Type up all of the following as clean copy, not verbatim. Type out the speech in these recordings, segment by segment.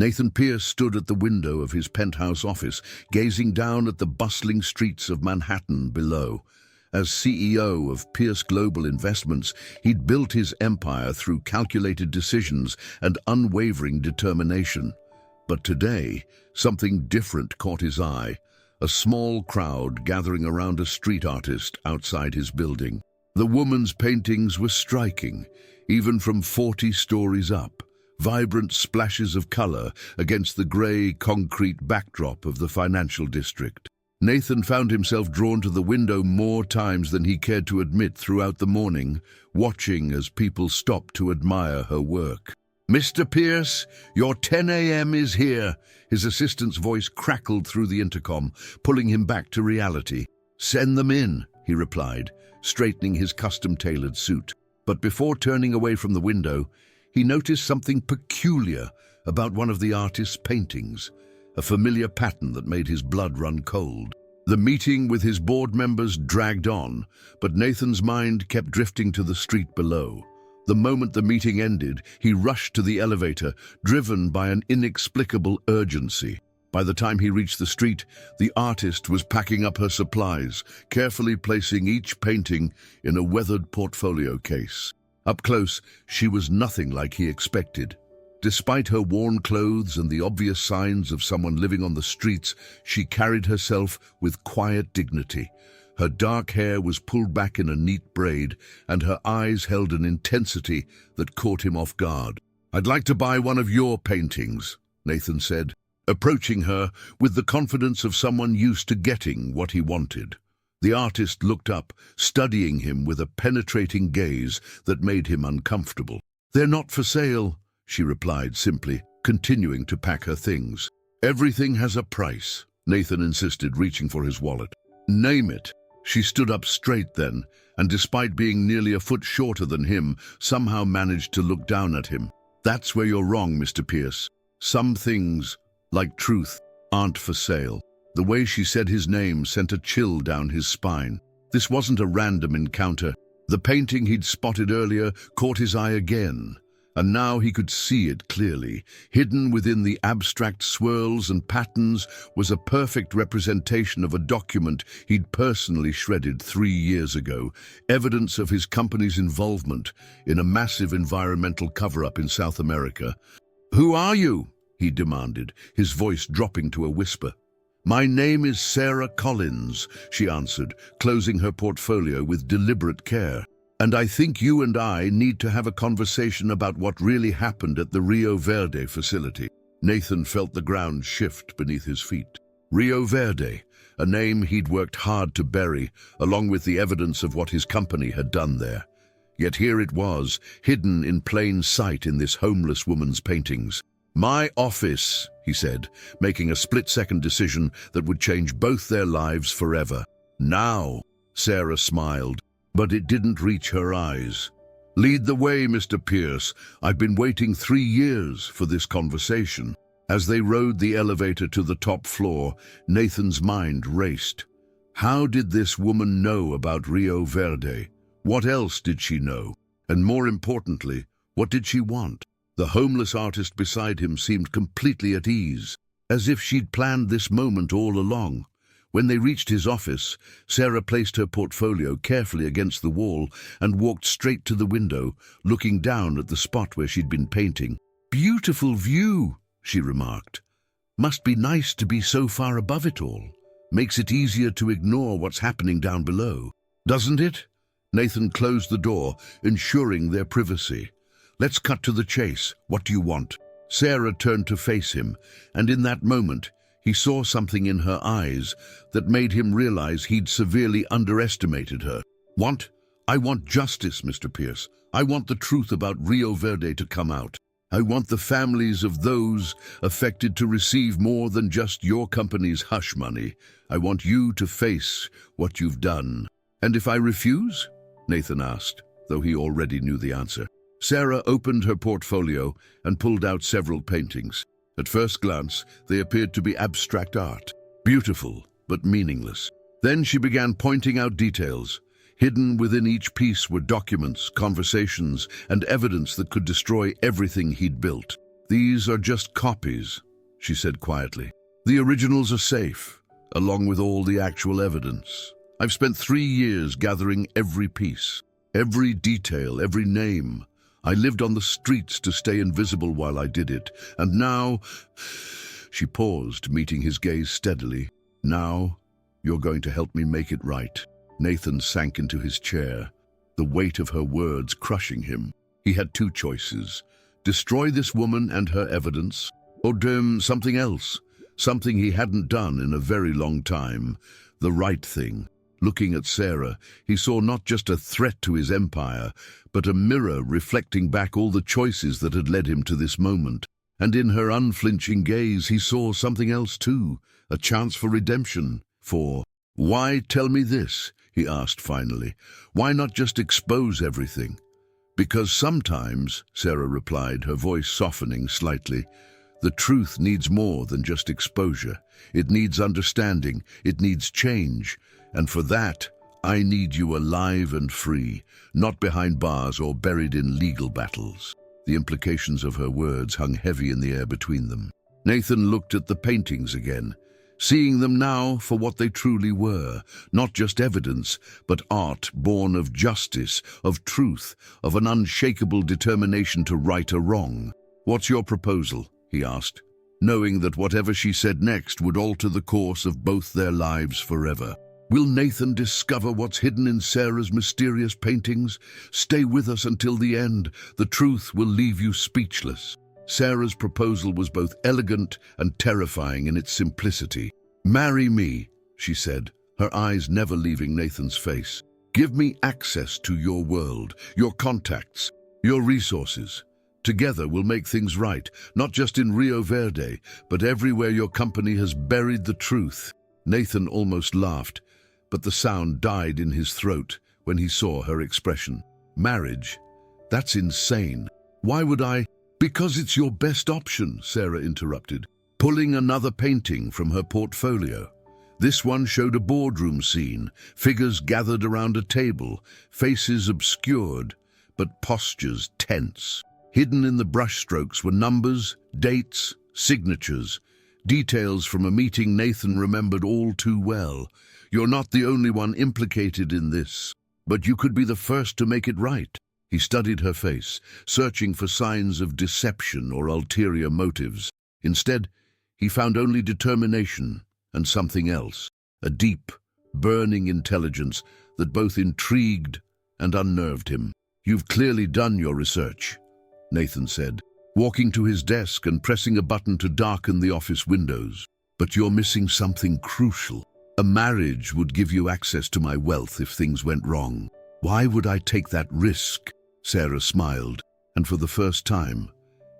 Nathan Pierce stood at the window of his penthouse office, gazing down at the bustling streets of Manhattan below. As CEO of Pierce Global Investments, he'd built his empire through calculated decisions and unwavering determination. But today, something different caught his eye. A small crowd gathering around a street artist outside his building. The woman's paintings were striking, even from 40 stories up. Vibrant splashes of color against the gray concrete backdrop of the financial district. Nathan found himself drawn to the window more times than he cared to admit throughout the morning, watching as people stopped to admire her work. "Mr. Pierce, your 10 a.m. is here," his assistant's voice crackled through the intercom, pulling him back to reality. "Send them in," he replied, straightening his custom-tailored suit. But before turning away from the window, he noticed something peculiar about one of the artist's paintings. A familiar pattern that made his blood run cold. The meeting with his board members dragged on, but Nathan's mind kept drifting to the street below. The moment the meeting ended, he rushed to the elevator, driven by an inexplicable urgency. By the time he reached the street, the artist was packing up her supplies, carefully placing each painting in a weathered portfolio case. Up close, she was nothing like he expected. Despite her worn clothes and the obvious signs of someone living on the streets, she carried herself with quiet dignity. Her dark hair was pulled back in a neat braid, and her eyes held an intensity that caught him off guard. "I'd like to buy one of your paintings," Nathan said, approaching her with the confidence of someone used to getting what he wanted. The artist looked up, studying him with a penetrating gaze that made him uncomfortable. "They're not for sale," she replied simply, continuing to pack her things. "Everything has a price," Nathan insisted, reaching for his wallet. "Name it." She stood up straight then, and despite being nearly a foot shorter than him, somehow managed to look down at him. "That's where you're wrong, Mr. Pierce. Some things, like truth, aren't for sale." The way she said his name sent a chill down his spine. This wasn't a random encounter. The painting he'd spotted earlier caught his eye again, and now he could see it clearly. Hidden within the abstract swirls and patterns was a perfect representation of a document he'd personally shredded 3 years ago, evidence of his company's involvement in a massive environmental cover-up in South America. "Who are you?" he demanded, his voice dropping to a whisper. "My name is Sarah Collins," she answered, closing her portfolio with deliberate care. "And I think you and I need to have a conversation about what really happened at the Rio Verde facility." Nathan felt the ground shift beneath his feet. Rio Verde, a name he'd worked hard to bury, along with the evidence of what his company had done there. Yet here it was, hidden in plain sight in this homeless woman's paintings. "My office," he said, making a split-second decision that would change both their lives forever. "Now," Sarah smiled, but it didn't reach her eyes. "Lead the way, Mr. Pierce. I've been waiting 3 years for this conversation." As they rode the elevator to the top floor, Nathan's mind raced. How did this woman know about Rio Verde? What else did she know? And more importantly, what did she want? The homeless artist beside him seemed completely at ease, as if she'd planned this moment all along. When they reached his office, Sarah placed her portfolio carefully against the wall and walked straight to the window, looking down at the spot where she'd been painting. "Beautiful view," she remarked. "Must be nice to be so far above it all. Makes it easier to ignore what's happening down below. Doesn't it?" Nathan closed the door, ensuring their privacy. "Let's cut to the chase. What do you want?" Sarah turned to face him, and in that moment, he saw something in her eyes that made him realize he'd severely underestimated her. I want justice, Mr. Pierce. I want the truth about Rio Verde to come out. I want the families of those affected to receive more than just your company's hush money. I want you to face what you've done." "And if I refuse?" Nathan asked, though he already knew the answer. Sarah opened her portfolio and pulled out several paintings. At first glance, they appeared to be abstract art, beautiful but meaningless. Then she began pointing out details. Hidden within each piece were documents, conversations, and evidence that could destroy everything he'd built. "These are just copies," she said quietly. "The originals are safe, along with all the actual evidence. I've spent 3 years gathering every piece, every detail, every name. I lived on the streets to stay invisible while I did it, and now—" She paused, meeting his gaze steadily. "Now, you're going to help me make it right." Nathan sank into his chair, the weight of her words crushing him. He had 2 choices: destroy this woman and her evidence, or do something else, something he hadn't done in a very long time, the right thing. Looking at Sarah, he saw not just a threat to his empire, but a mirror reflecting back all the choices that had led him to this moment. And in her unflinching gaze, he saw something else too, a chance for redemption. "Why tell me this?" he asked finally. "Why not just expose everything?" "Because sometimes," Sarah replied, her voice softening slightly, "the truth needs more than just exposure. It needs understanding, it needs change. And for that, I need you alive and free, not behind bars or buried in legal battles." The implications of her words hung heavy in the air between them. Nathan looked at the paintings again, seeing them now for what they truly were, not just evidence, but art born of justice, of truth, of an unshakable determination to right a wrong. "What's your proposal?" he asked, knowing that whatever she said next would alter the course of both their lives forever. Will Nathan discover what's hidden in Sarah's mysterious paintings? Stay with us until the end. The truth will leave you speechless. Sarah's proposal was both elegant and terrifying in its simplicity. "Marry me," she said, her eyes never leaving Nathan's face. "Give me access to your world, your contacts, your resources. Together we'll make things right, not just in Rio Verde, but everywhere your company has buried the truth." Nathan almost laughed, but the sound died in his throat when he saw her expression. "Marriage? That's insane. Why would I—" "Because it's your best option," Sarah interrupted, pulling another painting from her portfolio. This one showed a boardroom scene, figures gathered around a table, faces obscured, but postures tense. Hidden in the brushstrokes were numbers, dates, signatures, details from a meeting Nathan remembered all too well. "You're not the only one implicated in this, but you could be the first to make it right." He studied her face, searching for signs of deception or ulterior motives. Instead, he found only determination and something else, a deep, burning intelligence that both intrigued and unnerved him. "You've clearly done your research," Nathan said, walking to his desk and pressing a button to darken the office windows. "But you're missing something crucial. A marriage would give you access to my wealth if things went wrong." "Why would I take that risk?" Sarah smiled, and for the first time,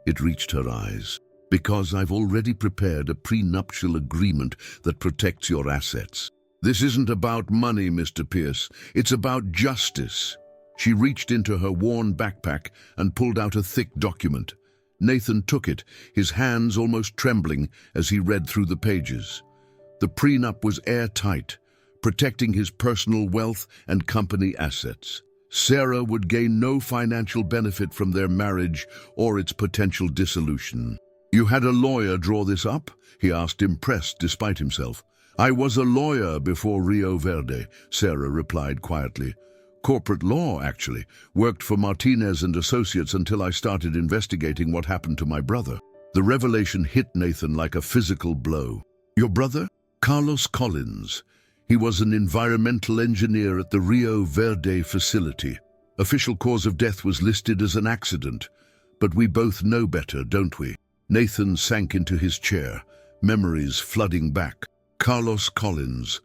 it reached her eyes. "Because I've already prepared a prenuptial agreement that protects your assets. This isn't about money, Mr. Pierce. It's about justice." She reached into her worn backpack and pulled out a thick document. Nathan took it, his hands almost trembling as he read through the pages. The prenup was airtight, protecting his personal wealth and company assets. Sarah would gain no financial benefit from their marriage or its potential dissolution. "You had a lawyer draw this up?" he asked, impressed despite himself. "I was a lawyer before Rio Verde," Sarah replied quietly. "Corporate law, actually. Worked for Martinez and Associates until I started investigating what happened to my brother." The revelation hit Nathan like a physical blow. "Your brother?" "Carlos Collins. He was an environmental engineer at the Rio Verde facility. Official cause of death was listed as an accident, but we both know better, don't we?" Nathan sank into his chair, memories flooding back. Carlos Collins.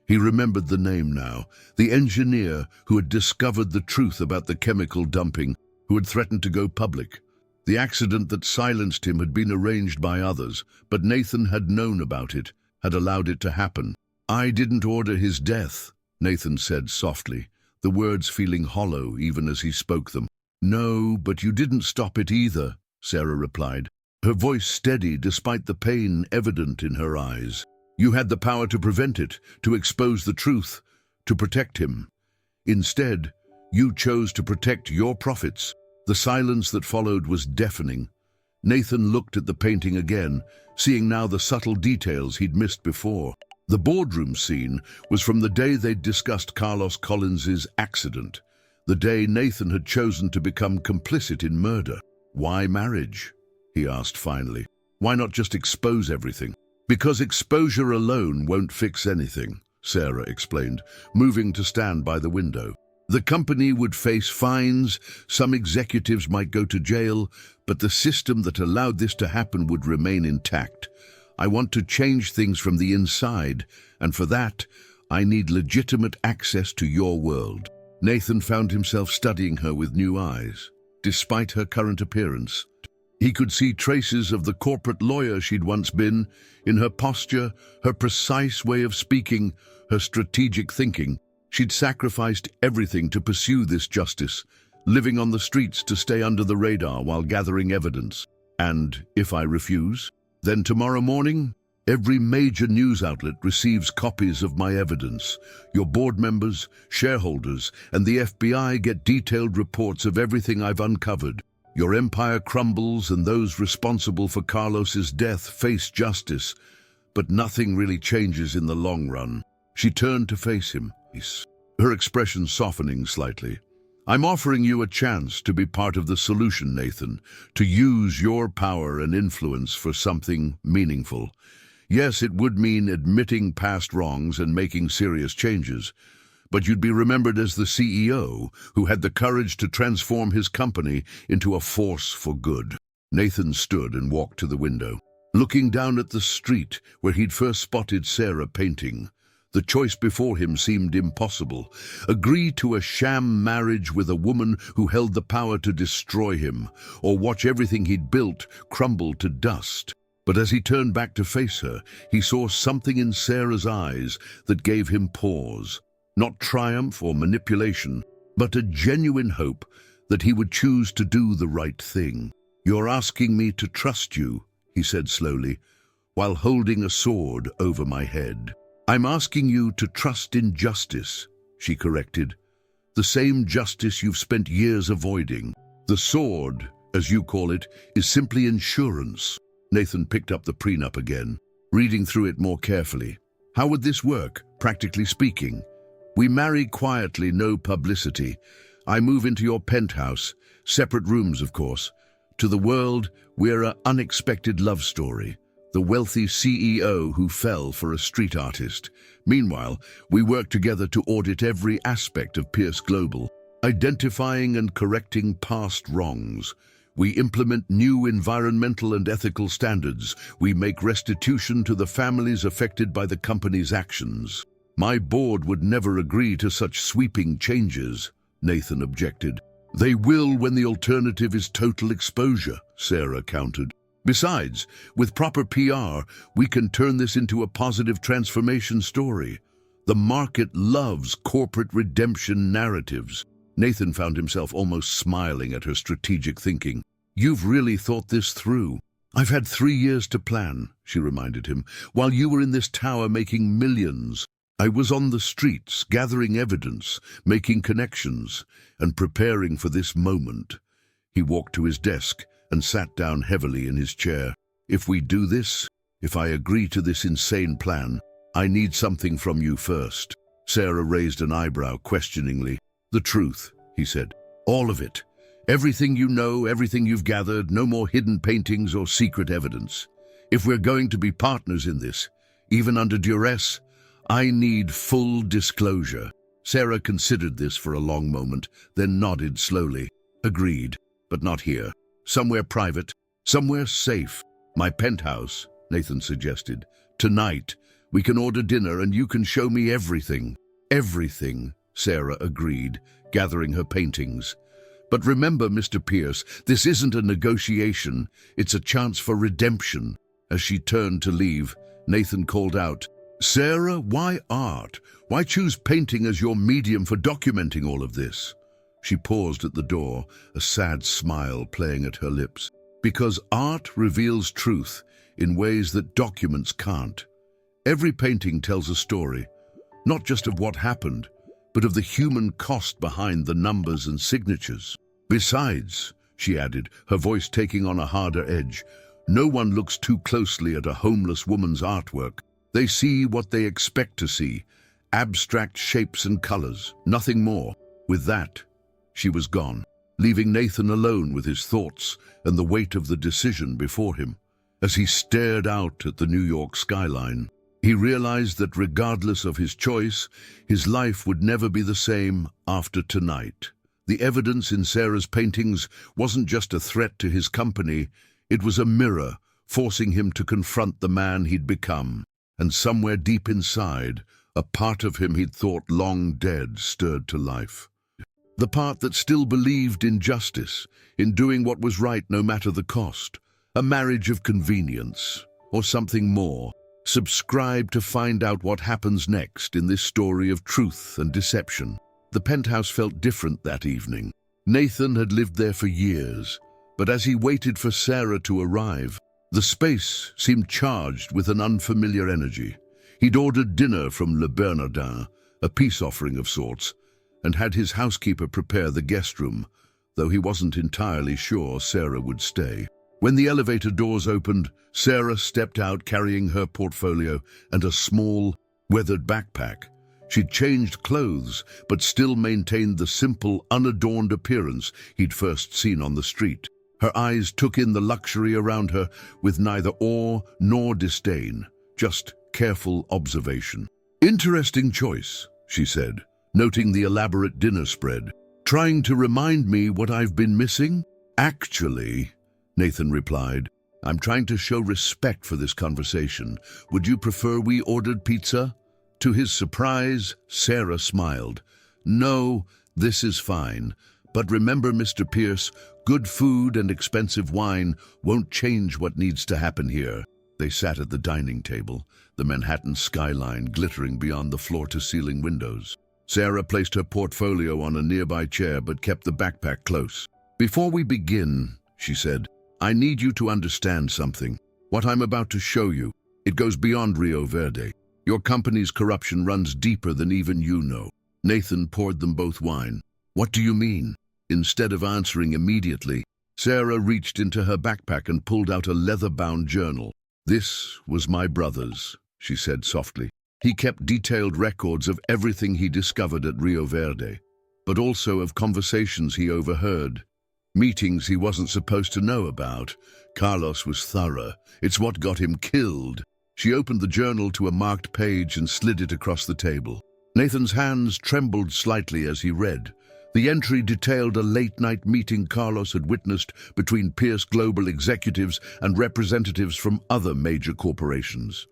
He remembered the name now, the engineer who had discovered the truth about the chemical dumping, who had threatened to go public. The accident that silenced him had been arranged by others, but Nathan had known about it, had allowed it to happen. "I didn't order his death," Nathan said softly, the words feeling hollow even as he spoke them. "No, but you didn't stop it either," Sarah replied, her voice steady despite the pain evident in her eyes. "You had the power to prevent it, to expose the truth, to protect him. Instead, you chose to protect your profits." The silence that followed was deafening. Nathan looked at the painting again, seeing now the subtle details he'd missed before. The boardroom scene was from the day they'd discussed Carlos Collins's accident, the day Nathan had chosen to become complicit in murder. "Why marriage?" he asked finally. "Why not just expose everything?" "Because exposure alone won't fix anything," Sarah explained, moving to stand by the window. "The company would face fines, some executives might go to jail, but the system that allowed this to happen would remain intact. I want to change things from the inside, and for that, I need legitimate access to your world." Nathan found himself studying her with new eyes. Despite her current appearance, he could see traces of the corporate lawyer she'd once been in her posture, her precise way of speaking, her strategic thinking. She'd sacrificed everything to pursue this justice, living on the streets to stay under the radar while gathering evidence. "And if I refuse? Then tomorrow morning, every major news outlet receives copies of my evidence. Your board members, shareholders, and the FBI get detailed reports of everything I've uncovered. Your empire crumbles and those responsible for Carlos's death face justice, but nothing really changes in the long run." She turned to face him, her expression softening slightly. "I'm offering you a chance to be part of the solution, Nathan, to use your power and influence for something meaningful. Yes, it would mean admitting past wrongs and making serious changes, but you'd be remembered as the CEO who had the courage to transform his company into a force for good." Nathan stood and walked to the window, looking down at the street where he'd first spotted Sarah painting. The choice before him seemed impossible. Agree to a sham marriage with a woman who held the power to destroy him, or watch everything he'd built crumble to dust. But as he turned back to face her, he saw something in Sarah's eyes that gave him pause. Not triumph or manipulation, but a genuine hope that he would choose to do the right thing. "You're asking me to trust you," he said slowly, while holding a sword over my head. "I'm asking you to trust in justice," she corrected. "The same justice you've spent years avoiding. The sword, as you call it, is simply insurance." Nathan picked up the prenup again, reading through it more carefully. "How would this work, practically speaking? We marry quietly, no publicity. I move into your penthouse, separate rooms, of course. To the world, we're an unexpected love story. The wealthy CEO who fell for a street artist. Meanwhile, we work together to audit every aspect of Pierce Global, identifying and correcting past wrongs. We implement new environmental and ethical standards. We make restitution to the families affected by the company's actions." "My board would never agree to such sweeping changes," Nathan objected. "They will when the alternative is total exposure," Sarah countered. "Besides, with proper PR, we can turn this into a positive transformation story. The market loves corporate redemption narratives." Nathan found himself almost smiling at her strategic thinking. "You've really thought this through." "I've had 3 years to plan," she reminded him, "while you were in this tower making millions. I was on the streets, gathering evidence, making connections, and preparing for this moment." He walked to his desk and sat down heavily in his chair. "If we do this, if I agree to this insane plan, I need something from you first." Sarah raised an eyebrow questioningly. "The truth," he said. "All of it. Everything you know, everything you've gathered, no more hidden paintings or secret evidence. If we're going to be partners in this, even under duress, I need full disclosure." Sarah considered this for a long moment, then nodded slowly. "Agreed, but not here. Somewhere private, somewhere safe." "My penthouse," Nathan suggested. "Tonight, we can order dinner and you can show me everything." "Everything," Sarah agreed, gathering her paintings. "But remember, Mr. Pierce, this isn't a negotiation. It's a chance for redemption." As she turned to leave, Nathan called out, "Sarah, why art? Why choose painting as your medium for documenting all of this?" She paused at the door, a sad smile playing at her lips. "Because art reveals truth in ways that documents can't. Every painting tells a story, not just of what happened, but of the human cost behind the numbers and signatures. Besides," she added, her voice taking on a harder edge. No one looks too closely at a homeless woman's artwork. They see what they expect to see, abstract shapes and colors, nothing more. With that, she was gone, leaving Nathan alone with his thoughts and the weight of the decision before him. As he stared out at the New York skyline, he realized that regardless of his choice, his life would never be the same after tonight. The evidence in Sarah's paintings wasn't just a threat to his company, it was a mirror, forcing him to confront the man he'd become. And somewhere deep inside, a part of him he'd thought long dead stirred to life. The part that still believed in justice, in doing what was right no matter the cost. A marriage of convenience, or something more. Subscribe to find out what happens next in this story of truth and deception. The penthouse felt different that evening. Nathan had lived there for years, but as he waited for Sarah to arrive, the space seemed charged with an unfamiliar energy. He'd ordered dinner from Le Bernardin, a peace offering of sorts, and had his housekeeper prepare the guest room, though he wasn't entirely sure Sarah would stay. When the elevator doors opened, Sarah stepped out carrying her portfolio and a small, weathered backpack. She'd changed clothes, but still maintained the simple, unadorned appearance he'd first seen on the street. Her eyes took in the luxury around her with neither awe nor disdain, just careful observation. "Interesting choice," she said, noting the elaborate dinner spread. "Trying to remind me what I've been missing?" "Actually," Nathan replied, "I'm trying to show respect for this conversation. Would you prefer we ordered pizza?" To his surprise, Sarah smiled. "No, this is fine. But remember, Mr. Pierce, good food and expensive wine won't change what needs to happen here." They sat at the dining table, the Manhattan skyline glittering beyond the floor-to-ceiling windows. Sarah placed her portfolio on a nearby chair but kept the backpack close. "Before we begin," she said, "I need you to understand something. What I'm about to show you, it goes beyond Rio Verde. Your company's corruption runs deeper than even you know." Nathan poured them both wine. "What do you mean?" Instead of answering immediately, Sarah reached into her backpack and pulled out a leather-bound journal. "This was my brother's," she said softly. "He kept detailed records of everything he discovered at Rio Verde, but also of conversations he overheard. Meetings he wasn't supposed to know about. Carlos was thorough. It's what got him killed." She opened the journal to a marked page and slid it across the table. Nathan's hands trembled slightly as he read. The entry detailed a late-night meeting Carlos had witnessed between Pierce Global executives and representatives from other major corporations.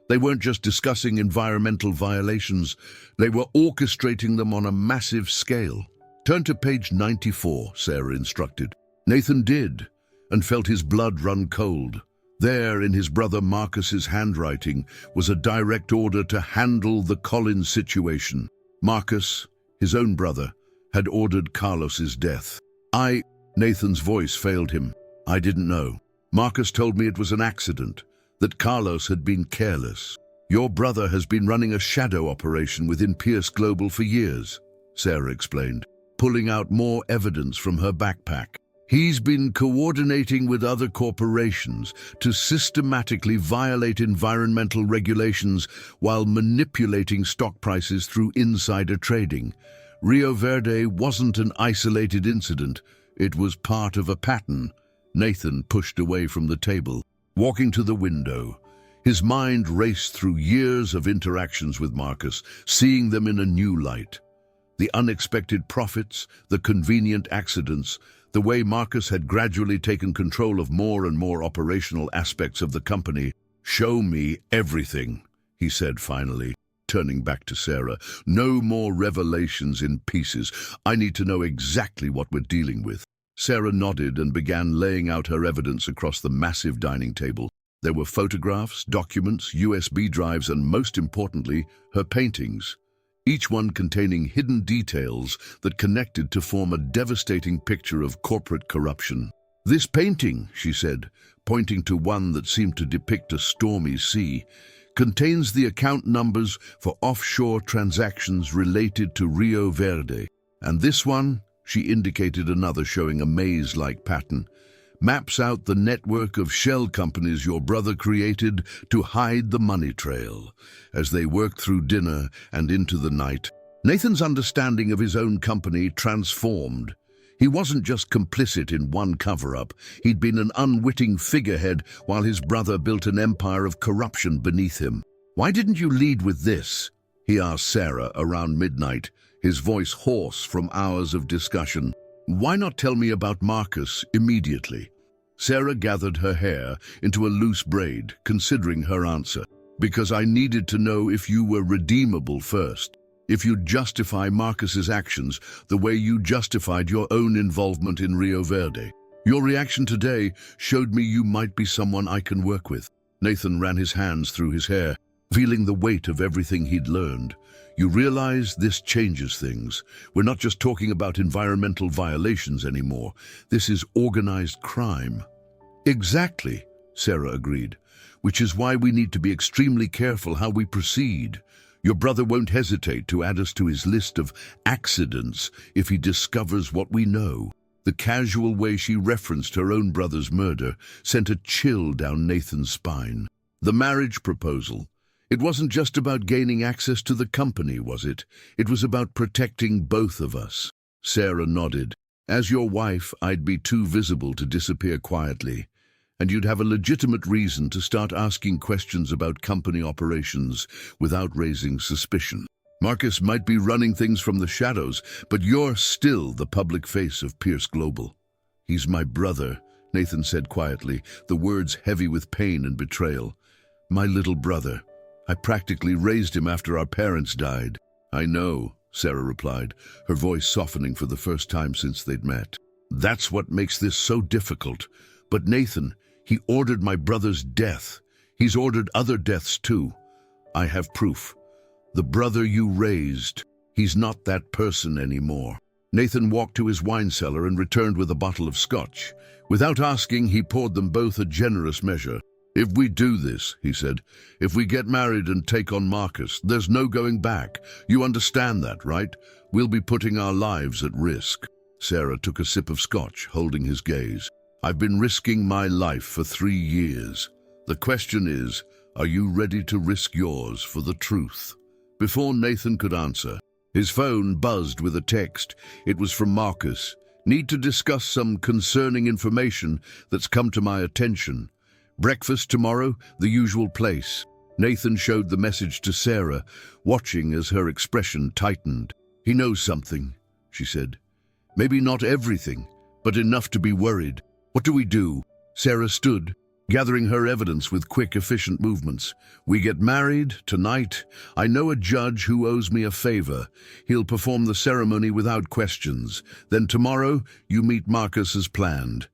They weren't just discussing environmental violations, they were orchestrating them on a massive scale. "Turn to page 94, Sarah instructed. Nathan did, and felt his blood run cold. There, in his brother Marcus's handwriting, was a direct order to handle the Collins situation. Marcus, his own brother, had ordered Carlos's death. Nathan's voice failed him. "I didn't know. Marcus told me it was an accident, that Carlos had been careless. Your brother has been running a shadow operation within Pierce Global for years," Sarah explained, pulling out more evidence from her backpack. "He's been coordinating with other corporations to systematically violate environmental regulations while manipulating stock prices through insider trading. Rio Verde wasn't an isolated incident, it was part of a pattern." Nathan pushed away from the table, walking to the window. His mind raced through years of interactions with Marcus, seeing them in a new light. The unexpected profits, the convenient accidents, the way Marcus had gradually taken control of more and more operational aspects of the company. "Show me everything," he said finally, turning back to Sarah. "No more revelations in pieces. I need to know exactly what we're dealing with." Sarah nodded and began laying out her evidence across the massive dining table. There were photographs, documents, USB drives, and most importantly, her paintings, each one containing hidden details that connected to form a devastating picture of corporate corruption. "This painting," she said, pointing to one that seemed to depict a stormy sea, "contains the account numbers for offshore transactions related to Rio Verde. And this one," She indicated another showing a maze-like pattern. "Maps out the network of shell companies your brother created to hide the money trail." As they worked through dinner and into the night, Nathan's understanding of his own company transformed. He wasn't just complicit in one cover-up. He'd been an unwitting figurehead while his brother built an empire of corruption beneath him. "Why didn't you lead with this?" he asked Sarah around midnight, his voice hoarse from hours of discussion. "Why not tell me about Marcus immediately?" Sarah gathered her hair into a loose braid, considering her answer. "Because I needed to know if you were redeemable first. If you'd justify Marcus's actions the way you justified your own involvement in Rio Verde. Your reaction today showed me you might be someone I can work with." Nathan ran his hands through his hair, feeling the weight of everything he'd learned. "You realize this changes things. We're not just talking about environmental violations anymore. This is organized crime." "Exactly," Sarah agreed, "which is why we need to be extremely careful how we proceed. Your brother won't hesitate to add us to his list of accidents if he discovers what we know." The casual way she referenced her own brother's murder sent a chill down Nathan's spine. The marriage proposal. It wasn't just about gaining access to the company, was it? It was about protecting both of us. Sarah nodded. "As your wife, I'd be too visible to disappear quietly, and you'd have a legitimate reason to start asking questions about company operations without raising suspicion. Marcus might be running things from the shadows, but you're still the public face of Pierce Global." "He's my brother," Nathan said quietly, the words heavy with pain and betrayal. "My little brother. I practically raised him after our parents died." "I know," Sarah replied, her voice softening for the first time since they'd met. "That's what makes this so difficult. But Nathan, he ordered my brother's death. He's ordered other deaths too. I have proof. The brother you raised, he's not that person anymore." Nathan walked to his wine cellar and returned with a bottle of scotch. Without asking, he poured them both a generous measure. "If we do this," he said, "if we get married and take on Marcus, there's no going back. You understand that, right? We'll be putting our lives at risk." Sarah took a sip of scotch, holding his gaze. "I've been risking my life for 3 years. The question is, are you ready to risk yours for the truth?" Before Nathan could answer, his phone buzzed with a text. It was from Marcus. "Need to discuss some concerning information that's come to my attention. Breakfast tomorrow, the usual place." Nathan showed the message to Sarah, watching as her expression tightened. "He knows something," she said. "Maybe not everything, but enough to be worried. What do we do?" Sarah stood, gathering her evidence with quick, efficient movements. "We get married tonight. I know a judge who owes me a favor. He'll perform the ceremony without questions. Then tomorrow, you meet Marcus as planned.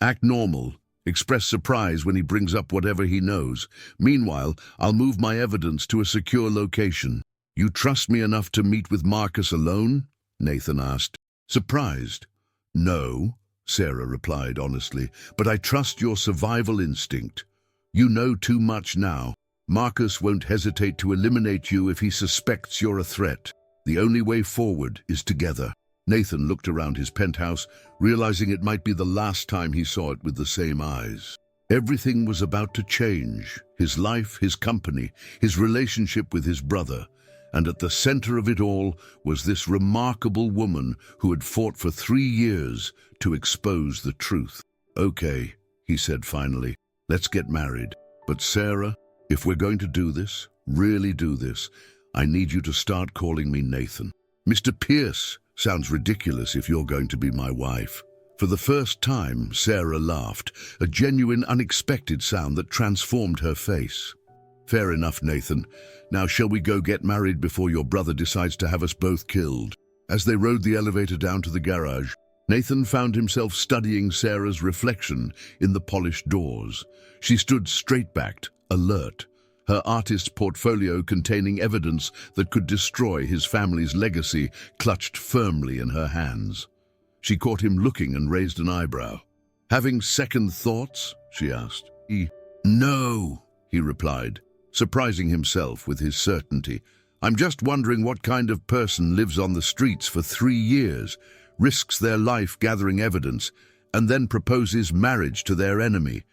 Act normal. Express surprise when he brings up whatever he knows. Meanwhile, I'll move my evidence to a secure location." "You trust me enough to meet with Marcus alone?" Nathan asked, surprised. "No," Sarah replied honestly, "but I trust your survival instinct. You know too much now. Marcus won't hesitate to eliminate you if he suspects you're a threat. The only way forward is together." Nathan looked around his penthouse, realizing it might be the last time he saw it with the same eyes. Everything was about to change. His life, his company, his relationship with his brother. And at the center of it all was this remarkable woman who had fought for 3 years to expose the truth. "Okay," he said finally, "let's get married. But Sarah, if we're going to do this, really do this, I need you to start calling me Nathan. Mr. Pierce sounds ridiculous if you're going to be my wife." For the first time, Sarah laughed, a genuine, unexpected sound that transformed her face. "Fair enough, Nathan. Now shall we go get married before your brother decides to have us both killed?" As they rode the elevator down to the garage, Nathan found himself studying Sarah's reflection in the polished doors. She stood straight-backed, alert, her artist's portfolio containing evidence that could destroy his family's legacy clutched firmly in her hands. She caught him looking and raised an eyebrow. "Having second thoughts?" she asked. "No," he replied, surprising himself with his certainty. "I'm just wondering what kind of person lives on the streets for 3 years, risks their life gathering evidence, and then proposes marriage to their enemy,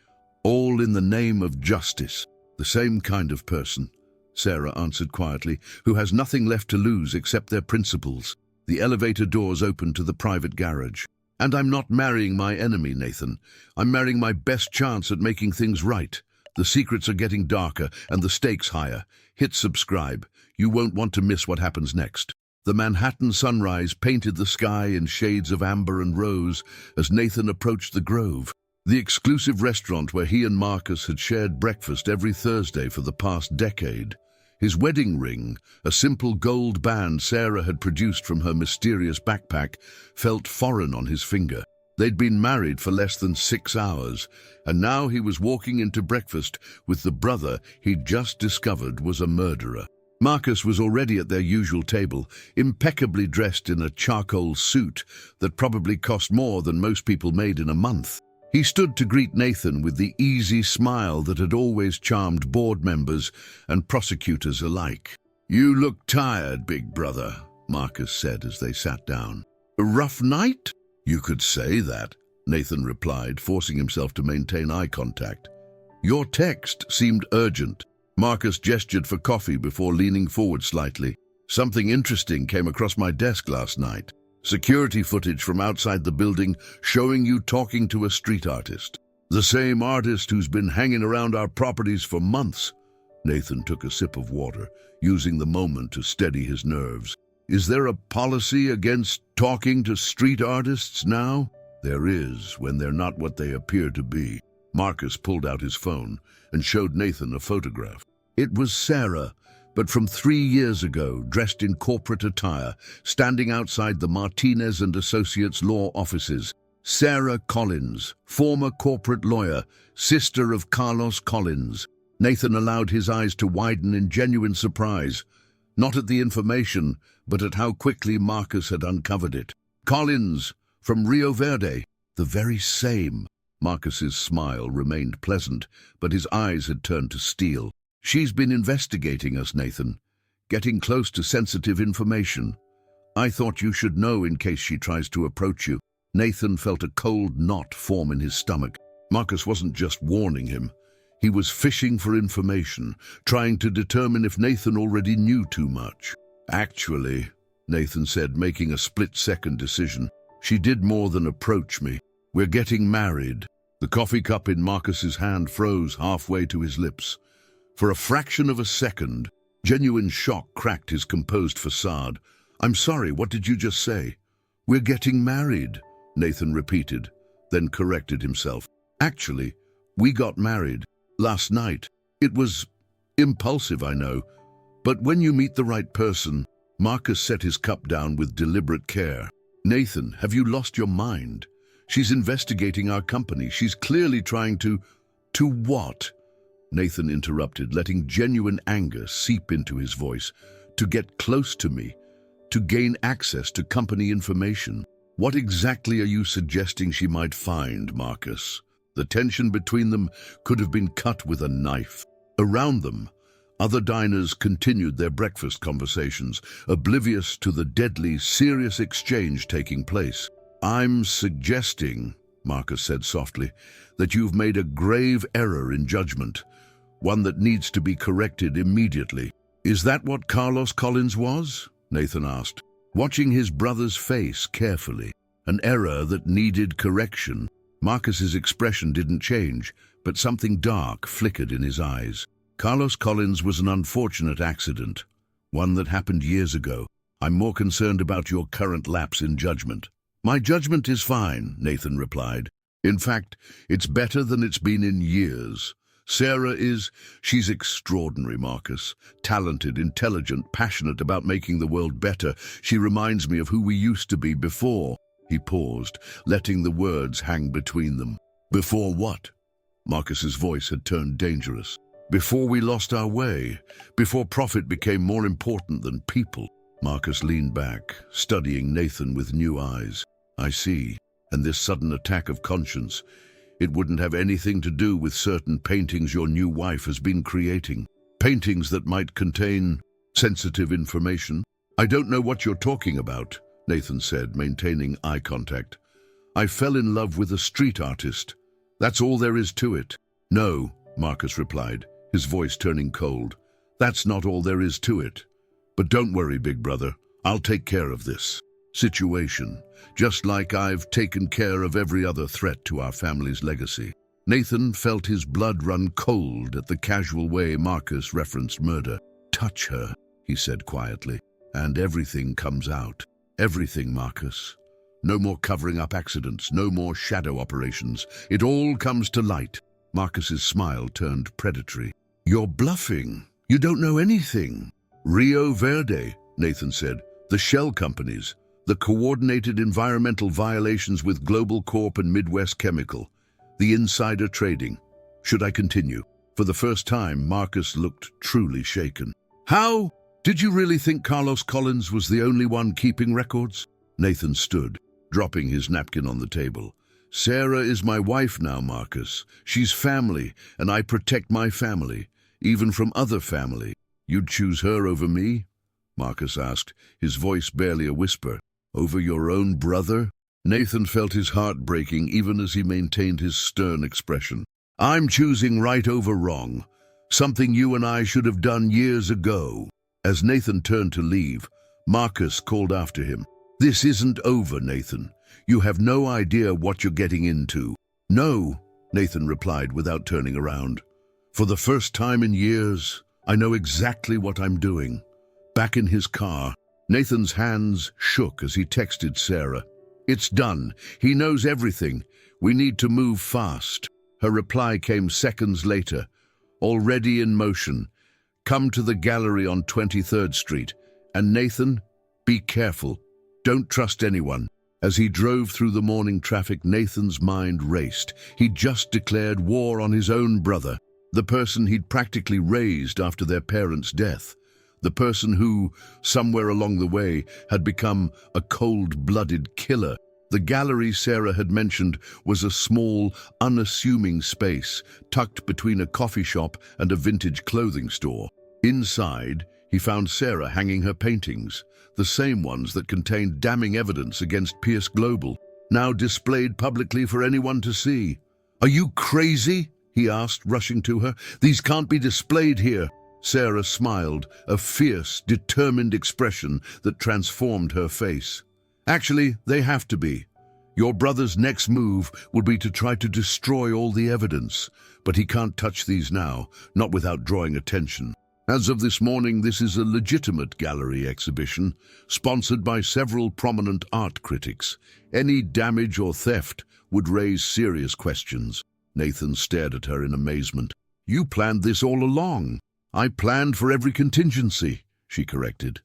all in the name of justice. The same kind of person, Sarah answered quietly, who has nothing left to lose except their principles. The elevator doors opened to the private garage. And I'm not marrying my enemy, Nathan. I'm marrying my best chance at making things right. The secrets are getting darker and the stakes higher. Hit subscribe. You won't want to miss what happens next. The Manhattan sunrise painted the sky in shades of amber and rose as Nathan approached the Grove, the exclusive restaurant where he and Marcus had shared breakfast every Thursday for the past decade. His wedding ring, a simple gold band Sarah had produced from her mysterious backpack, felt foreign on his finger. They'd been married for less than 6 hours, and now he was walking into breakfast with the brother he'd just discovered was a murderer. Marcus was already at their usual table, impeccably dressed in a charcoal suit that probably cost more than most people made in a month. He stood to greet Nathan with the easy smile that had always charmed board members and prosecutors alike. "You look tired, big brother," Marcus said as they sat down. "A rough night?" "You could say that," Nathan replied, forcing himself to maintain eye contact. "Your text seemed urgent." Marcus gestured for coffee before leaning forward slightly. "Something interesting came across my desk last night. Security footage from outside the building showing you talking to a street artist. The same artist who's been hanging around our properties for months." Nathan took a sip of water, using the moment to steady his nerves. "Is there a policy against talking to street artists now?" "There is, when they're not what they appear to be." Marcus pulled out his phone and showed Nathan a photograph. It was Sarah, but from 3 years ago, dressed in corporate attire, standing outside the Martinez and Associates law offices. Sarah Collins, former corporate lawyer, sister of Carlos Collins. Nathan allowed his eyes to widen in genuine surprise, not at the information, but at how quickly Marcus had uncovered it. "Collins, from Rio Verde." "The very same." Marcus's smile remained pleasant, but his eyes had turned to steel. "She's been investigating us, Nathan, getting close to sensitive information. I thought you should know in case she tries to approach you." Nathan felt a cold knot form in his stomach. Marcus wasn't just warning him. He was fishing for information, trying to determine if Nathan already knew too much. "Actually," Nathan said, making a split-second decision, "she did more than approach me. We're getting married." The coffee cup in Marcus's hand froze halfway to his lips. For a fraction of a second, genuine shock cracked his composed facade. "I'm sorry, what did you just say?" "We're getting married," Nathan repeated, then corrected himself. "Actually, we got married last night. It was impulsive, I know, but when you meet the right person..." Marcus set his cup down with deliberate care. "Nathan, have you lost your mind? She's investigating our company. She's clearly trying to..." "To what?" Nathan interrupted, letting genuine anger seep into his voice. "To get close to me, to gain access to company information." "What exactly are you suggesting she might find, Marcus?" The tension between them could have been cut with a knife. Around them, other diners continued their breakfast conversations, oblivious to the deadly, serious exchange taking place. "I'm suggesting," Marcus said softly, "that you've made a grave error in judgment, one that needs to be corrected immediately." "Is that what Carlos Collins was?" Nathan asked, watching his brother's face carefully. "An error that needed correction." Marcus's expression didn't change, but something dark flickered in his eyes. "Carlos Collins was an unfortunate accident, one that happened years ago. I'm more concerned about your current lapse in judgment." "My judgment is fine," Nathan replied. "In fact, it's better than it's been in years. She's extraordinary, Marcus. Talented, intelligent, passionate about making the world better. She reminds me of who we used to be before." He paused, letting the words hang between them. "Before what?" Marcus's voice had turned dangerous. "Before we lost our way. Before profit became more important than people." Marcus leaned back, studying Nathan with new eyes. "I see. And this sudden attack of conscience, it wouldn't have anything to do with certain paintings your new wife has been creating. Paintings that might contain sensitive information?" "I don't know what you're talking about," Nathan said, maintaining eye contact. I fell in love with a street artist. That's all there is to it. No, Marcus replied, his voice turning cold. That's not all there is to it. But don't worry, big brother. I'll take care of this situation, just like I've taken care of every other threat to our family's legacy. Nathan felt his blood run cold at the casual way Marcus referenced murder. Touch her, he said quietly, and everything comes out. Everything, Marcus. No more covering up accidents, no more shadow operations. It all comes to light. Marcus's smile turned predatory. You're bluffing. You don't know anything. Rio Verde, Nathan said. The shell companies. The coordinated environmental violations with Global Corp and Midwest Chemical. The insider trading. Should I continue? For the first time, Marcus looked truly shaken. How? Did you really think Carlos Collins was the only one keeping records? Nathan stood, dropping his napkin on the table. Sarah is my wife now, Marcus. She's family, and I protect my family, even from other family. You'd choose her over me? Marcus asked, his voice barely a whisper. Over your own brother? Nathan felt his heart breaking even as he maintained his stern expression. I'm choosing right over wrong, something you and I should have done years ago. As Nathan turned to leave, Marcus called after him. This isn't over, Nathan. You have no idea what you're getting into. No, Nathan replied without turning around. For the first time in years, I know exactly what I'm doing. Back in his car, Nathan's hands shook as he texted Sarah. It's done. He knows everything. We need to move fast. Her reply came seconds later. Already in motion. Come to the gallery on 23rd Street. And Nathan, be careful. Don't trust anyone. As he drove through the morning traffic, Nathan's mind raced. He'd just declared war on his own brother, the person he'd practically raised after their parents' death, the person who, somewhere along the way, had become a cold-blooded killer. The gallery Sarah had mentioned was a small, unassuming space tucked between a coffee shop and a vintage clothing store. Inside, he found Sarah hanging her paintings, the same ones that contained damning evidence against Pierce Global, now displayed publicly for anyone to see. Are you crazy? He asked, rushing to her. These can't be displayed here. Sarah smiled, a fierce, determined expression that transformed her face. Actually, they have to be. Your brother's next move will be to try to destroy all the evidence, but he can't touch these now, not without drawing attention. As of this morning, this is a legitimate gallery exhibition, sponsored by several prominent art critics. Any damage or theft would raise serious questions. Nathan stared at her in amazement. You planned this all along. I planned for every contingency, she corrected.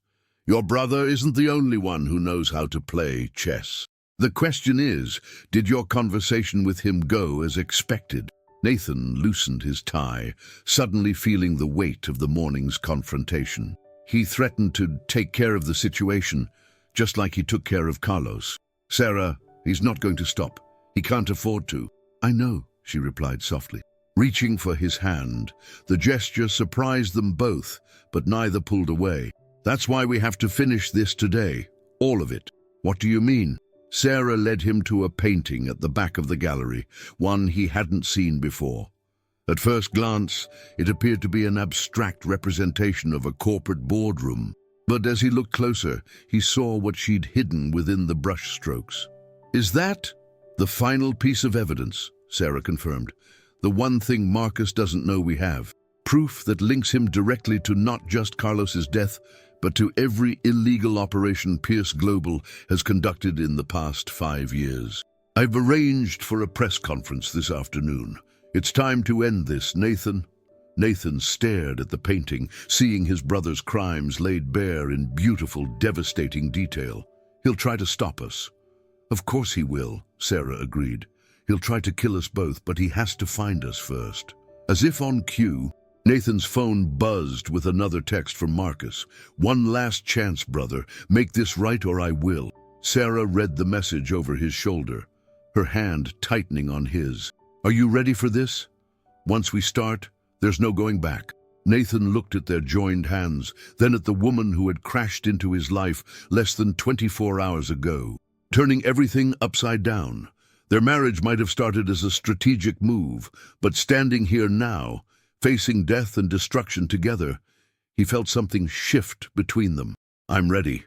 Your brother isn't the only one who knows how to play chess. The question is, did your conversation with him go as expected? Nathan loosened his tie, suddenly feeling the weight of the morning's confrontation. He threatened to take care of the situation, just like he took care of Carlos. Sarah, he's not going to stop. He can't afford to. I know, she replied softly. Reaching for his hand, the gesture surprised them both, but neither pulled away. That's why we have to finish this today. All of it. What do you mean? Sarah led him to a painting at the back of the gallery, one he hadn't seen before. At first glance, it appeared to be an abstract representation of a corporate boardroom. But as he looked closer, he saw what she'd hidden within the brushstrokes. Is that the final piece of evidence? Sarah confirmed. The one thing Marcus doesn't know we have. Proof that links him directly to not just Carlos's death, but to every illegal operation Pierce Global has conducted in the past 5 years. I've arranged for a press conference this afternoon. It's time to end this, Nathan. Nathan stared at the painting, seeing his brother's crimes laid bare in beautiful, devastating detail. He'll try to stop us. Of course he will, Sarah agreed. He'll try to kill us both, but he has to find us first. As if on cue, Nathan's phone buzzed with another text from Marcus. One last chance, brother. Make this right or I will. Sarah read the message over his shoulder, her hand tightening on his. Are you ready for this? Once we start, there's no going back. Nathan looked at their joined hands, then at the woman who had crashed into his life less than 24 hours ago, turning everything upside down. Their marriage might have started as a strategic move, but standing here now, facing death and destruction together, he felt something shift between them. "I'm ready,"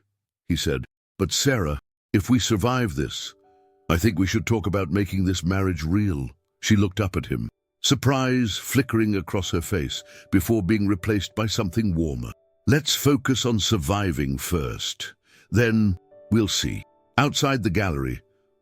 he said. "But Sarah, if we survive this, I think we should talk about making this marriage real." She looked up at him, surprise flickering across her face before being replaced by something warmer. "Let's focus on surviving first. Then we'll see." Outside the gallery,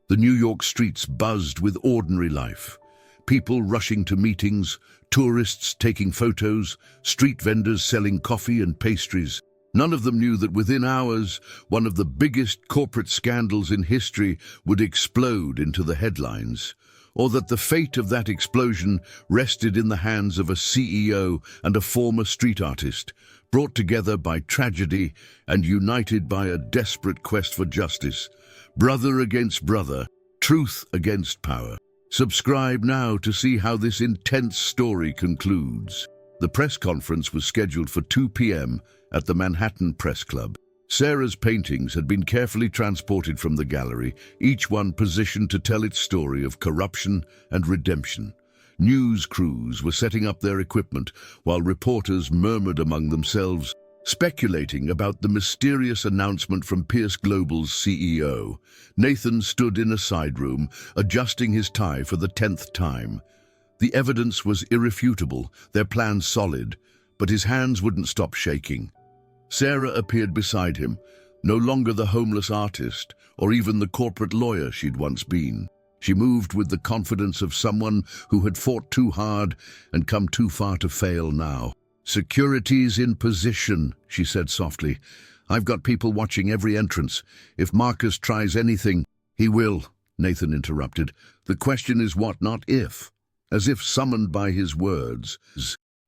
the New York streets buzzed with ordinary life. People rushing to meetings, tourists taking photos, street vendors selling coffee and pastries. None of them knew that within hours, one of the biggest corporate scandals in history would explode into the headlines, or that the fate of that explosion rested in the hands of a CEO and a former street artist, brought together by tragedy and united by a desperate quest for justice. Brother against brother, truth against power. Subscribe now to see how this intense story concludes. The press conference was scheduled for 2 p.m. at the Manhattan Press Club. Sarah's paintings had been carefully transported from the gallery, each one positioned to tell its story of corruption and redemption. News crews were setting up their equipment, while reporters murmured among themselves, speculating about the mysterious announcement from Pierce Global's CEO. Nathan stood in a side room, adjusting his tie for the 10th time. The evidence was irrefutable, their plan solid, but his hands wouldn't stop shaking. Sarah appeared beside him, no longer the homeless artist or even the corporate lawyer she'd once been. She moved with the confidence of someone who had fought too hard and come too far to fail now. "Security's in position," she said softly. "I've got people watching every entrance. If Marcus tries anything—" "He will," Nathan interrupted. "The question is what, not if." As if summoned by his words,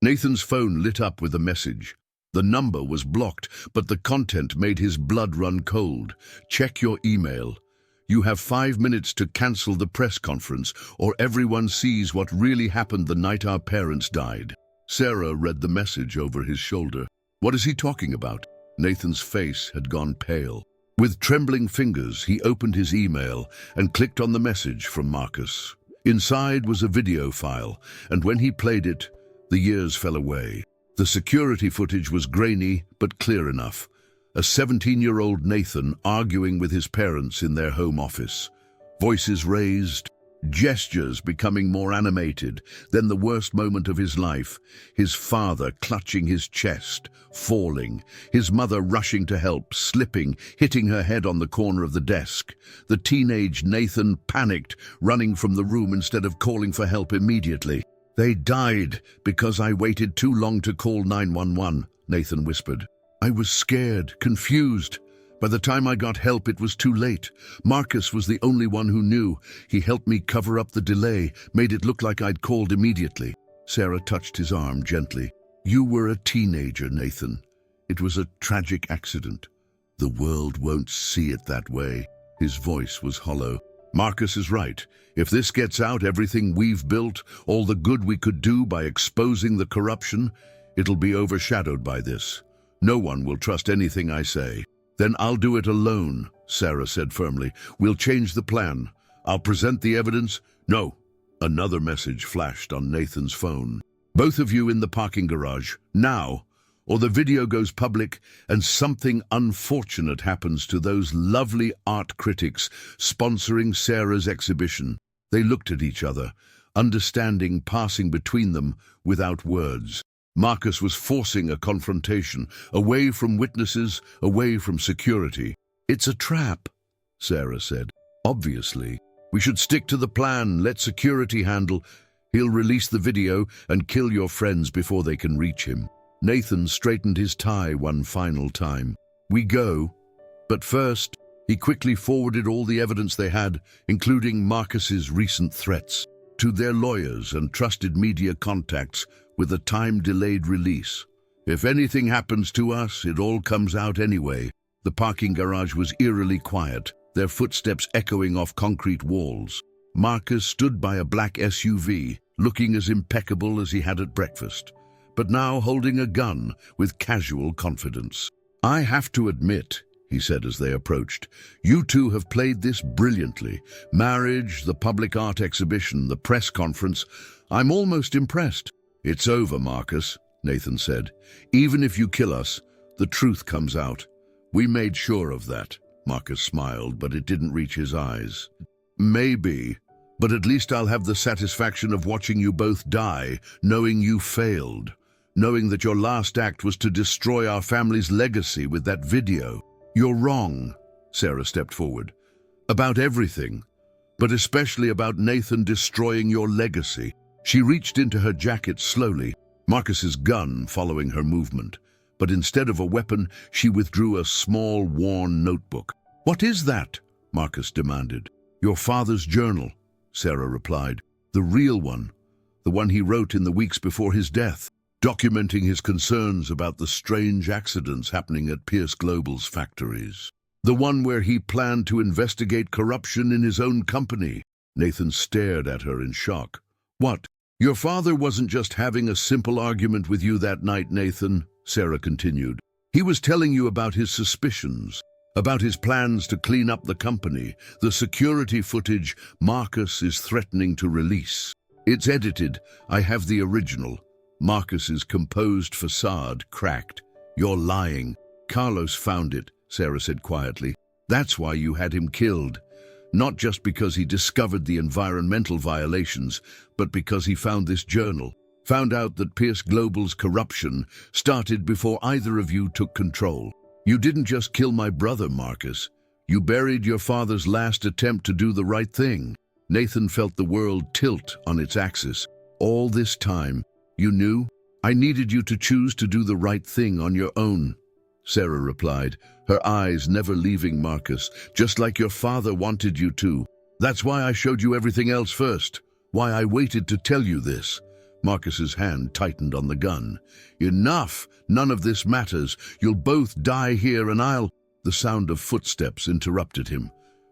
Nathan's phone lit up with a message. The number was blocked, but the content made his blood run cold. "Check your email. You have 5 minutes to cancel the press conference, or everyone sees what really happened the night our parents died." Sarah read the message over his shoulder. "What is he talking about?" Nathan's face had gone pale. With trembling fingers, he opened his email and clicked on the message from Marcus. Inside was a video file, and when he played it, the years fell away. The security footage was grainy but clear enough. A 17-year-old Nathan arguing with his parents in their home office. Voices raised, gestures becoming more animated. Then the worst moment of his life, his father clutching his chest, falling, his mother rushing to help, slipping, hitting her head on the corner of the desk. The teenage Nathan panicked, running from the room instead of calling for help immediately. "They died because I waited too long to call 911, Nathan whispered. "I was scared, confused. By the time I got help, it was too late. Marcus was the only one who knew. He helped me cover up the delay, made it look like I'd called immediately." Sarah touched his arm gently. "You were a teenager, Nathan. It was a tragic accident. The world won't see it that way." His voice was hollow. "Marcus is right. If this gets out, everything we've built, all the good we could do by exposing the corruption, it'll be overshadowed by this. No one will trust anything I say." "Then I'll do it alone," Sarah said firmly. "We'll change the plan. I'll present the evidence." "No." Another message flashed on Nathan's phone. "Both of you in the parking garage, now, or the video goes public and something unfortunate happens to those lovely art critics sponsoring Sarah's exhibition." They looked at each other, understanding passing between them without words. Marcus was forcing a confrontation, away from witnesses, away from security. "It's a trap," Sarah said. "Obviously. We should stick to the plan, let security handle. He'll release the video and kill your friends before they can reach him." Nathan straightened his tie one final time. "We go. But first," he quickly forwarded all the evidence they had, including Marcus's recent threats, to their lawyers and trusted media contacts with a time-delayed release. "If anything happens to us, it all comes out anyway." The parking garage was eerily quiet, their footsteps echoing off concrete walls. Marcus stood by a black SUV, looking as impeccable as he had at breakfast. but now holding a gun with casual confidence. "I have to admit," he said as they approached, "you two have played this brilliantly. Marriage, the public art exhibition, the press conference. I'm almost impressed." "It's over, Marcus," Nathan said. "Even if you kill us, the truth comes out. We made sure of that." Marcus smiled, but it didn't reach his eyes. "Maybe, but at least I'll have the satisfaction of watching you both die, knowing you failed, knowing that your last act was to destroy our family's legacy with that video." "You're wrong," Sarah stepped forward. "About everything, but especially about Nathan destroying your legacy." She reached into her jacket slowly, Marcus's gun following her movement. But instead of a weapon, she withdrew a small, worn notebook. "What is that?" Marcus demanded. "Your father's journal," Sarah replied. "The real one, the one he wrote in the weeks before his death, documenting his concerns about the strange accidents happening at Pierce Global's factories. The one where he planned to investigate corruption in his own company." Nathan stared at her in shock. "What? Your father wasn't just having a simple argument with you that night, Nathan," Sarah continued. "He was telling you about his suspicions, about his plans to clean up the company, the security footage Marcus is threatening to release. It's edited. I have the original. Marcus's composed facade cracked. You're lying. Carlos found it," Sarah said quietly. "That's why you had him killed. Not just because he discovered the environmental violations, but because he found this journal. Found out that Pierce Global's corruption started before either of you took control. You didn't just kill my brother, Marcus. You buried your father's last attempt to do the right thing." Nathan felt the world tilt on its axis. "All this time, you knew? I needed you to choose to do the right thing on your own," Sarah replied, her eyes never leaving Marcus, "just like your father wanted you to. That's why I showed you everything else first, why I waited to tell you this." Marcus's hand tightened on the gun. "Enough! None of this matters. You'll both die here and I'll—" The sound of footsteps interrupted him.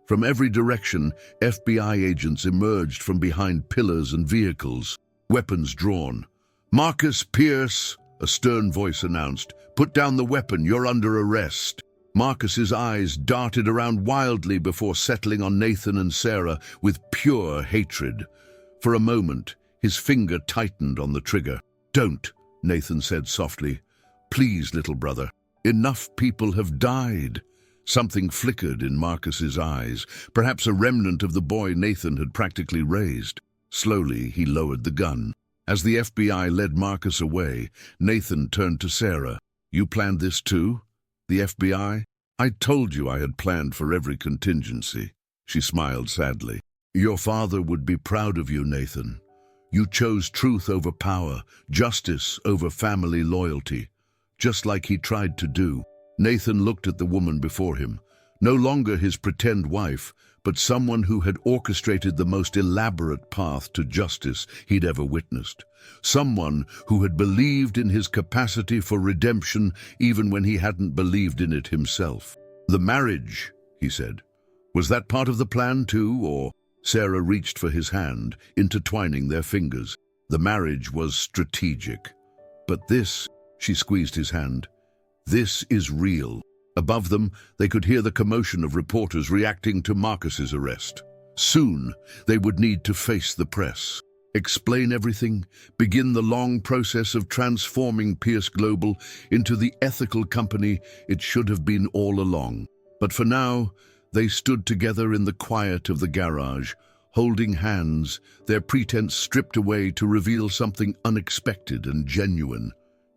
From every direction, FBI agents emerged from behind pillars and vehicles, weapons drawn. "Marcus Pierce," a stern voice announced, "put down the weapon. You're under arrest." Marcus's eyes darted around wildly before settling on Nathan and Sarah with pure hatred. For a moment, his finger tightened on the trigger. "Don't," Nathan said softly. "Please, little brother. Enough people have died." Something flickered in Marcus's eyes, perhaps a remnant of the boy Nathan had practically raised. Slowly, he lowered the gun. As the FBI led Marcus away, Nathan turned to Sarah. "You planned this too? The FBI? I told you I had planned for every contingency." She smiled sadly. "Your father would be proud of you, Nathan. You chose truth over power, justice over family loyalty, just like he tried to do." Nathan looked at the woman before him, no longer his pretend wife, but someone who had orchestrated the most elaborate path to justice he'd ever witnessed. Someone who had believed in his capacity for redemption even when he hadn't believed in it himself. "The marriage," he said. "Was that part of the plan too, or—" Sarah reached for his hand, intertwining their fingers. "The marriage was strategic. But this," she squeezed his hand, "this is real." Above them, they could hear the commotion of reporters reacting to Marcus's arrest. Soon, they would need to face the press, explain everything, begin the long process of transforming Pierce Global into the ethical company it should have been all along. But for now, they stood together in the quiet of the garage, holding hands, their pretense stripped away to reveal something unexpected and genuine.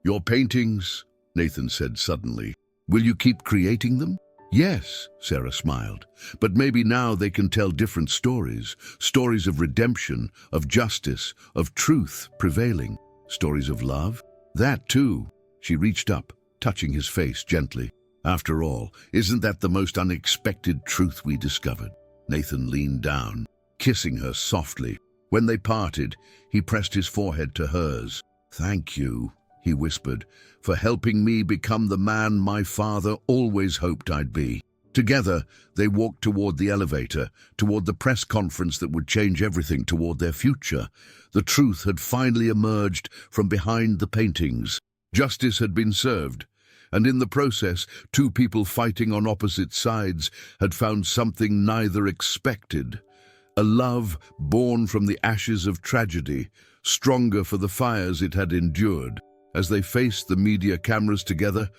"Your paintings," Nathan said suddenly. "Will you keep creating them?" "Yes," Sarah smiled. "But maybe now they can tell different stories. Stories of redemption, of justice, of truth prevailing. Stories of love? That too." She reached up, touching his face gently. "After all, isn't that the most unexpected truth we discovered?" Nathan leaned down, kissing her softly. When they parted, he pressed his forehead to hers. "Thank you," he whispered, "for helping me become the man my father always hoped I'd be." Together, they walked toward the elevator, toward the press conference that would change everything, toward their future. The truth had finally emerged from behind the paintings. Justice had been served, and in the process, two people fighting on opposite sides had found something neither expected. A love born from the ashes of tragedy, stronger for the fires it had endured. As they faced the media cameras together,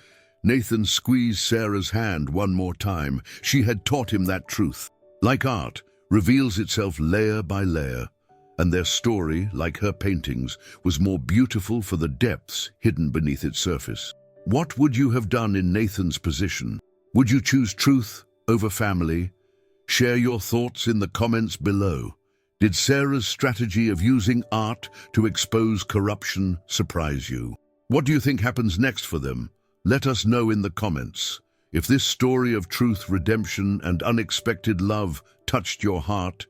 Nathan squeezed Sarah's hand one more time. She had taught him that truth, like art, reveals itself layer by layer, and their story, like her paintings, was more beautiful for the depths hidden beneath its surface. What would you have done in Nathan's position? Would you choose truth over family? Share your thoughts in the comments below. Did Sarah's strategy of using art to expose corruption surprise you? What do you think happens next for them? Let us know in the comments. If this story of truth, redemption, and unexpected love touched your heart,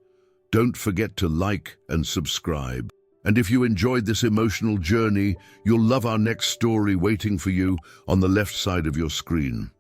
don't forget to like and subscribe. And if you enjoyed this emotional journey, you'll love our next story waiting for you on the left side of your screen.